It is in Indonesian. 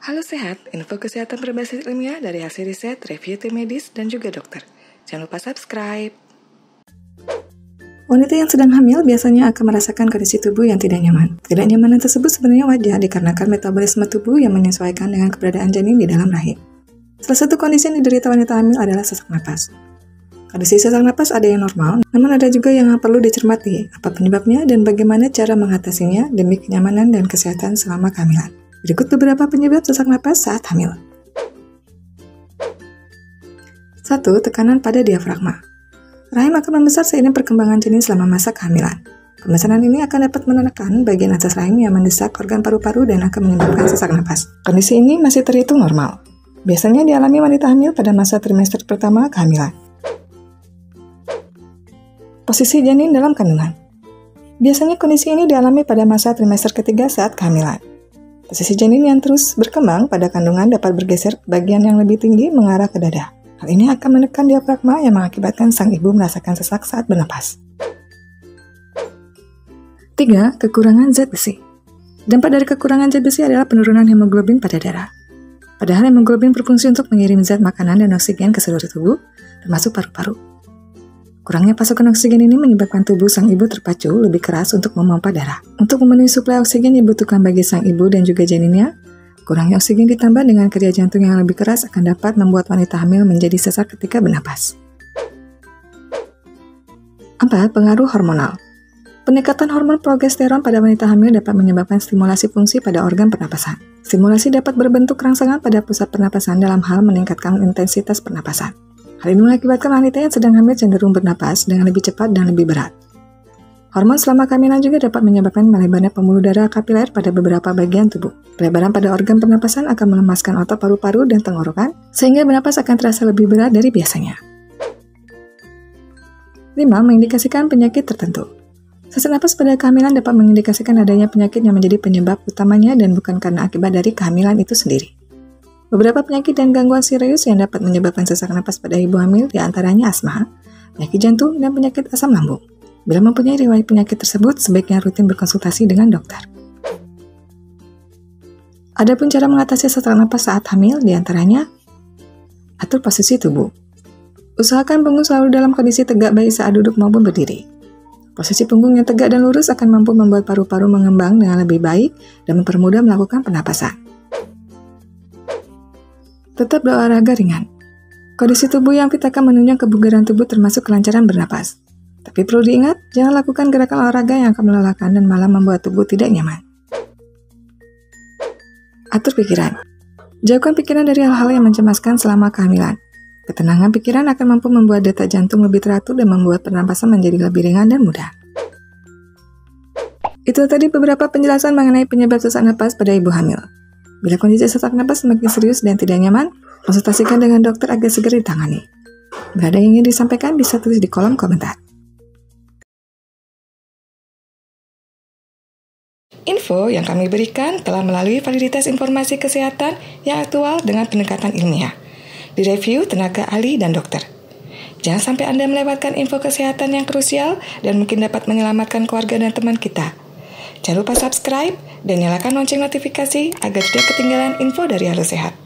Halo sehat, info kesehatan berbasis ilmiah dari hasil riset, review tim medis, dan juga dokter. Jangan lupa subscribe. Wanita yang sedang hamil biasanya akan merasakan kondisi tubuh yang tidak nyaman. Ketidaknyamanan tersebut sebenarnya wajar dikarenakan metabolisme tubuh yang menyesuaikan dengan keberadaan janin di dalam rahim. Salah satu kondisi yang diderita wanita hamil adalah sesak napas. Kondisi sesak napas ada yang normal, namun ada juga yang perlu dicermati apa penyebabnya dan bagaimana cara mengatasinya demi kenyamanan dan kesehatan selama kehamilan. Berikut beberapa penyebab sesak napas saat hamil. 1. Tekanan pada diafragma. Rahim akan membesar seiring perkembangan janin selama masa kehamilan. Pembesaran ini akan dapat menekan bagian atas rahim yang mendesak organ paru-paru dan akan menyebabkan sesak napas. Kondisi ini masih terhitung normal. Biasanya dialami wanita hamil pada masa trimester pertama kehamilan. Posisi janin dalam kandungan. Biasanya kondisi ini dialami pada masa trimester ketiga saat kehamilan. Posisi janin yang terus berkembang pada kandungan dapat bergeser ke bagian yang lebih tinggi mengarah ke dada. Hal ini akan menekan diafragma yang mengakibatkan sang ibu merasakan sesak saat bernapas. 3. Kekurangan zat besi. Dampak dari kekurangan zat besi adalah penurunan hemoglobin pada darah. Padahal hemoglobin berfungsi untuk mengirim zat makanan dan oksigen ke seluruh tubuh, termasuk paru-paru. Kurangnya pasokan oksigen ini menyebabkan tubuh sang ibu terpacu lebih keras untuk memompa darah. Untuk memenuhi suplai oksigen yang dibutuhkan bagi sang ibu dan juga janinnya, kurangnya oksigen ditambah dengan kerja jantung yang lebih keras akan dapat membuat wanita hamil menjadi sesak ketika bernapas. 4. Pengaruh hormonal. Peningkatan hormon progesteron pada wanita hamil dapat menyebabkan stimulasi fungsi pada organ pernapasan. Stimulasi dapat berbentuk rangsangan pada pusat pernapasan dalam hal meningkatkan intensitas pernapasan. Hal ini mengakibatkan wanita yang sedang hamil cenderung bernapas dengan lebih cepat dan lebih berat. Hormon selama kehamilan juga dapat menyebabkan melebarnya pembuluh darah kapiler pada beberapa bagian tubuh. Pelebaran pada organ pernapasan akan melemaskan otot paru-paru dan tenggorokan, sehingga bernapas akan terasa lebih berat dari biasanya. 5. Mengindikasikan penyakit tertentu. Sesak napas pada kehamilan dapat mengindikasikan adanya penyakit yang menjadi penyebab utamanya dan bukan karena akibat dari kehamilan itu sendiri. Beberapa penyakit dan gangguan serius yang dapat menyebabkan sesak napas pada ibu hamil diantaranya asma, penyakit jantung, dan penyakit asam lambung. Bila mempunyai riwayat penyakit tersebut, sebaiknya rutin berkonsultasi dengan dokter. Adapun cara mengatasi sesak napas saat hamil diantaranya atur posisi tubuh. Usahakan punggung selalu dalam kondisi tegak baik saat duduk maupun berdiri. Posisi punggung yang tegak dan lurus akan mampu membuat paru-paru mengembang dengan lebih baik dan mempermudah melakukan pernapasan. Tetap berolahraga ringan. Kondisi tubuh yang fit akan menunjang kebugaran tubuh termasuk kelancaran bernapas. Tapi perlu diingat, jangan lakukan gerakan olahraga yang akan melelahkan dan malah membuat tubuh tidak nyaman. Atur pikiran. Jauhkan pikiran dari hal-hal yang mencemaskan selama kehamilan. Ketenangan pikiran akan mampu membuat detak jantung lebih teratur dan membuat pernapasan menjadi lebih ringan dan mudah. Itu tadi beberapa penjelasan mengenai penyebab sesak napas pada ibu hamil. Bila kondisi sesak napas semakin serius dan tidak nyaman, konsultasikan dengan dokter agar segera ditangani. Bila ada yang ingin disampaikan, bisa tulis di kolom komentar. Info yang kami berikan telah melalui validitas informasi kesehatan yang aktual dengan pendekatan ilmiah, direview tenaga ahli dan dokter. Jangan sampai Anda melewatkan info kesehatan yang krusial dan mungkin dapat menyelamatkan keluarga dan teman kita. Jangan lupa subscribe dan nyalakan lonceng notifikasi agar tidak ketinggalan info dari Halo Sehat.